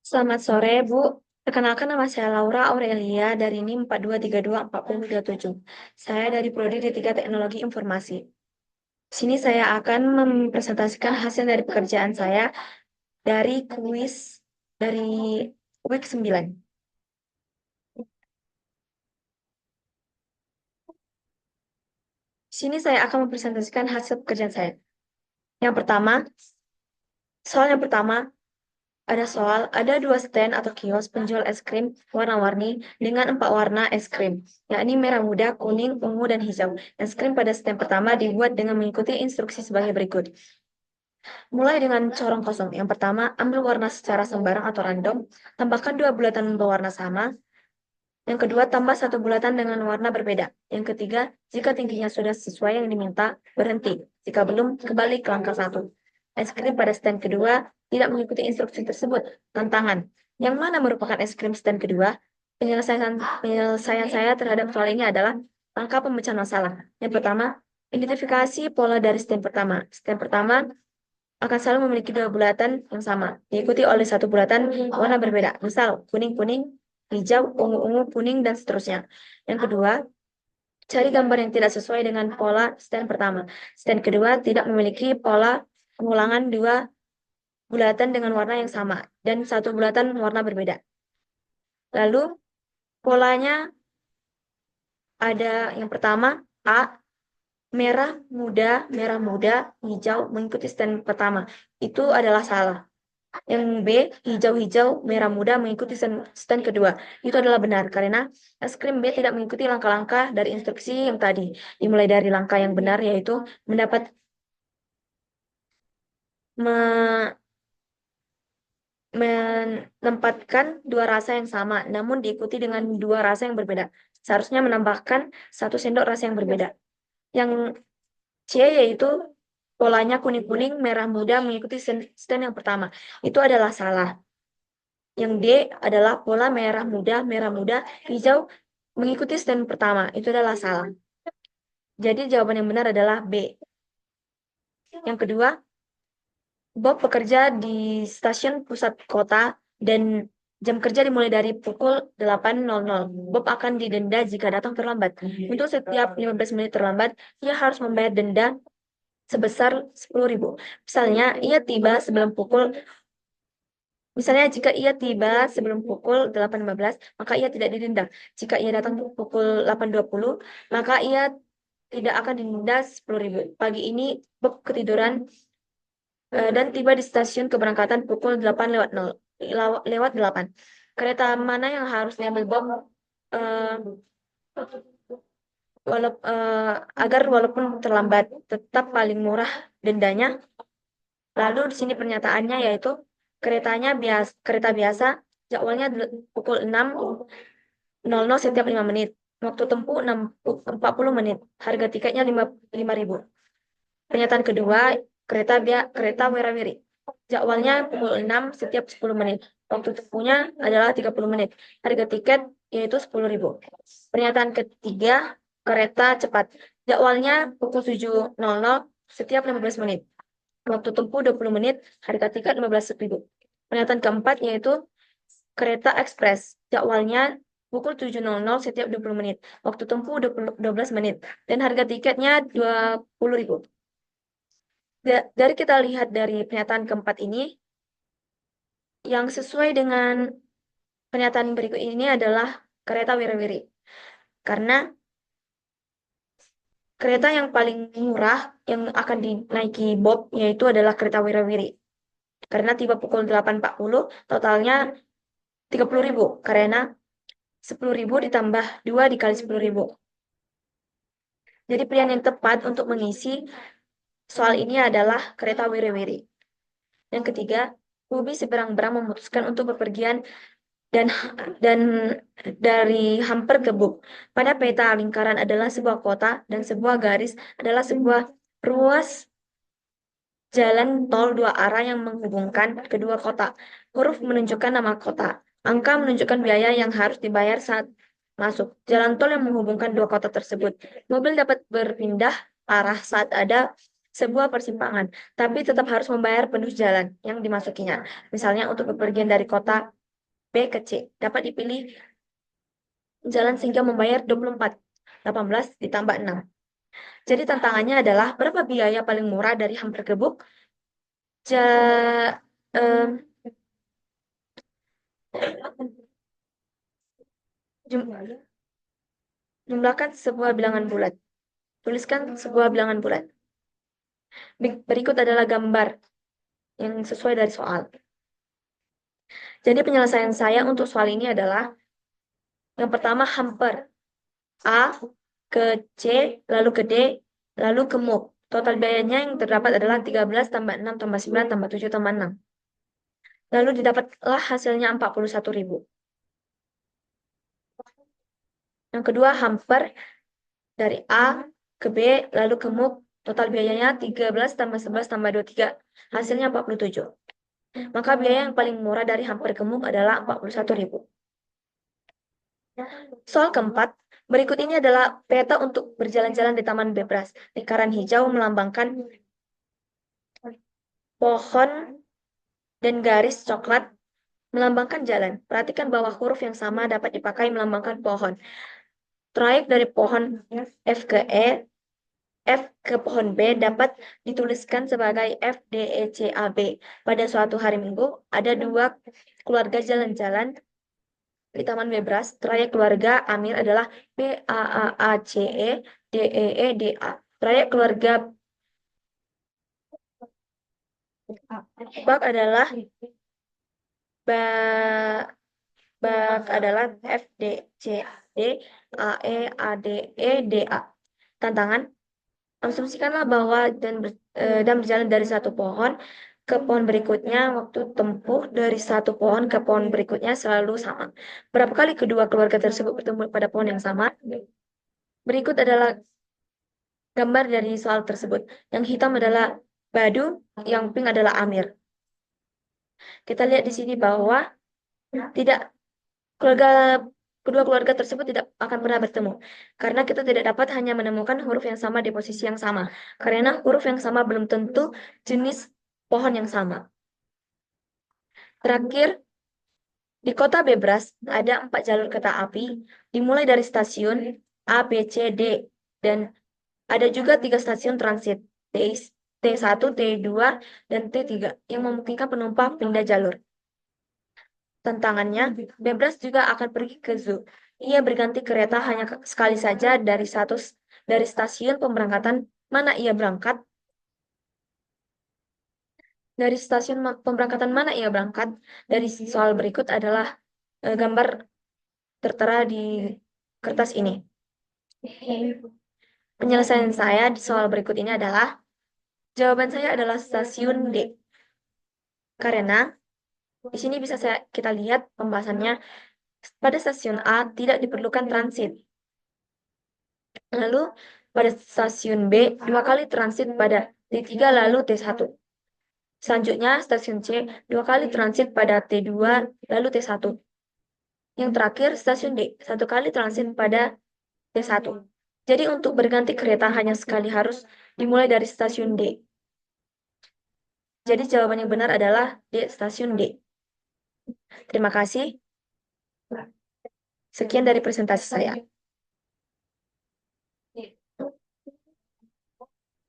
Selamat sore, Bu. Perkenalkan nama saya Laura Aurelia dari NIM 42324037. Saya dari Prodi D3 Teknologi Informasi. Di sini saya akan mempresentasikan hasil dari pekerjaan saya dari kuis dari week 9. Di sini saya akan mempresentasikan hasil pekerjaan saya. Yang pertama, soal yang pertama, ada dua stand atau kios penjual es krim warna-warni dengan 4 warna es krim, yakni merah muda, kuning, ungu, dan hijau. Es krim pada stand pertama dibuat dengan mengikuti instruksi sebagai berikut. Mulai dengan corong kosong. Yang pertama, ambil warna secara sembarang atau random. Tambahkan 2 bulatan berwarna sama. Yang kedua, tambah 1 bulatan dengan warna berbeda. Yang ketiga, jika tingginya sudah sesuai yang diminta, berhenti. Jika belum, kembali ke langkah 1. Es krim pada stand kedua tidak mengikuti instruksi tersebut. Tantangan. Yang mana merupakan es krim stand kedua? Penyelesaian saya terhadap soal ini adalah langkah pemecahan masalah. Yang pertama, identifikasi pola dari stand pertama. Stand pertama akan selalu memiliki 2 bulatan yang sama, diikuti oleh 1 bulatan warna berbeda. Misal, kuning-kuning, hijau, ungu-ungu, kuning, dan seterusnya. Yang kedua, cari gambar yang tidak sesuai dengan pola stand pertama. Stand kedua tidak memiliki pola pengulangan 2 bulatan dengan warna yang sama dan 1 bulatan warna berbeda. Lalu, polanya ada yang pertama, A, merah muda, hijau mengikuti stand pertama. Itu adalah salah. Yang B, hijau-hijau, merah muda mengikuti stand kedua. Itu adalah benar, karena es krim B tidak mengikuti langkah-langkah dari instruksi yang tadi. Dimulai dari langkah yang benar, yaitu mendapat me- menempatkan 2 rasa yang sama, namun diikuti dengan 2 rasa yang berbeda. Seharusnya menambahkan 1 sendok rasa yang berbeda. Yang C yaitu polanya kuning-kuning, merah muda mengikuti stand yang pertama. Itu adalah salah. Yang D adalah pola merah muda, hijau mengikuti stand pertama. Itu adalah salah. Jadi jawaban yang benar adalah B. Yang kedua, Bob bekerja di stasiun pusat kota dan jam kerja dimulai dari pukul 8.00. Bob akan didenda jika datang terlambat. Untuk setiap 15 menit terlambat, ia harus membayar denda sebesar 10.000. Misalnya, jika ia tiba sebelum pukul 8.15, maka ia tidak didenda. Jika ia datang pukul 8.20, maka ia tidak akan didenda 10.000. Pagi ini, Bob ketiduran dan tiba di stasiun keberangkatan pukul 8 lewat 8. Kereta mana yang harus diambil Bob eh, agar walaupun terlambat tetap paling murah dendanya? Lalu di sini pernyataannya yaitu kereta biasa jadwalnya pukul 6.00 setiap 5 menit. Waktu tempuh 40 menit. Harga tiketnya 5.000. Pernyataan kedua, kereta Werawiri. Jadwalnya pukul 6 setiap 10 menit. Waktu tempuhnya adalah 30 menit. Harga tiket yaitu 10.000. Pernyataan ketiga, kereta cepat. Jadwalnya pukul 7.00 setiap 15 menit. Waktu tempuh 20 menit, harga tiket 15.000. Pernyataan keempat yaitu kereta ekspres. Jadwalnya pukul 7.00 setiap 20 menit. Waktu tempuh 12 menit. Dan harga tiketnya 20.000. Dari kita lihat dari pernyataan keempat ini, yang sesuai dengan pernyataan berikut ini adalah kereta Wirawiri. Karena kereta yang paling murah yang akan dinaiki Bob yaitu adalah kereta Wirawiri. Karena tiba pukul 8.40, totalnya 30.000. Karena 10.000 ditambah 2 dikali 10.000. Jadi pilihan yang tepat untuk mengisi soal ini adalah kereta Wirawiri. Yang ketiga, Bubi seberang-berang memutuskan untuk bepergian dan dan dari hampir ke Buk. Pada peta lingkaran adalah sebuah kota dan sebuah garis adalah sebuah ruas jalan tol 2 arah yang menghubungkan kedua kota. Huruf menunjukkan nama kota. Angka menunjukkan biaya yang harus dibayar saat masuk. Jalan tol yang menghubungkan 2 kota tersebut. Mobil dapat berpindah arah saat ada sebuah persimpangan, tapi tetap harus membayar penuh jalan yang dimasukinya. Misalnya untuk bepergian dari kota B ke C. Dapat dipilih jalan sehingga membayar 24. 18 ditambah 6. Jadi tantangannya adalah berapa biaya paling murah dari hampir gebuk? Ja, em, jum- jumlahkan sebuah bilangan bulat. Tuliskan sebuah bilangan bulat. Berikut adalah gambar yang sesuai dari soal. Jadi penyelesaian saya untuk soal ini adalah yang pertama hampir. A ke C, lalu ke D, lalu ke MUP. Total biayanya yang terdapat adalah 13 tambah 6 tambah 9 tambah 7 tambah 6. Lalu didapatlah hasilnya 41.000. Yang kedua hampir dari A ke B, lalu ke MUP. Total biayanya 13 tambah 11 tambah 23. Hasilnya 47. Maka biaya yang paling murah dari hampir ke MUP adalah 41.000. Soal keempat, berikut ini adalah peta untuk berjalan-jalan di Taman Bebras. Lingkaran hijau melambangkan pohon dan garis coklat melambangkan jalan. Perhatikan bahwa huruf yang sama dapat dipakai melambangkan pohon. Trayek dari pohon F ke E, F ke pohon B dapat dituliskan sebagai F, D, E, C, A, B. Pada suatu hari Minggu, ada dua keluarga jalan-jalan di Taman Bebras. Trayek keluarga Amir adalah B, A, C, E, D, E, D, A. Trayek keluarga Bak adalah ba, Bak adalah F, D, C, D, A, E, A, D, E, D, A. Tantangan, asumsikanlah bahwa dan berjalan dari satu pohon ke pohon berikutnya, waktu tempuh dari satu pohon ke pohon berikutnya selalu sama. Berapa kali kedua keluarga tersebut bertemu pada pohon yang sama? Berikut adalah gambar dari soal tersebut. Yang hitam adalah Badu, yang pink adalah Amir. Kita lihat di sini bahwa tidak keluarga kedua keluarga tersebut tidak akan pernah bertemu karena kita tidak dapat hanya menemukan huruf yang sama di posisi yang sama karena huruf yang sama belum tentu jenis pohon yang sama. Terakhir, di kota Bebras ada 4 jalur kereta api dimulai dari stasiun A, B, C, D dan ada juga 3 stasiun transit T1, T2, dan T3 yang memungkinkan penumpang pindah jalur. Tantangannya, Bebras juga akan pergi ke zoo. Ia berganti kereta hanya sekali saja dari stasiun pemberangkatan mana ia berangkat. Dari stasiun pemberangkatan mana ia berangkat? Dari soal berikut adalah gambar tertera di kertas ini. Penyelesaian saya di soal berikut ini adalah jawaban saya adalah stasiun D. Karena di sini bisa kita lihat pembahasannya pada stasiun A tidak diperlukan transit. Lalu pada stasiun B 2 kali transit pada T3 lalu T1. Selanjutnya stasiun C 2 kali transit pada T2 lalu T1. Yang terakhir stasiun D 1 kali transit pada T1. Jadi untuk berganti kereta hanya sekali harus dimulai dari stasiun D. Jadi jawaban yang benar adalah D, stasiun D. Terima kasih. Sekian dari presentasi saya.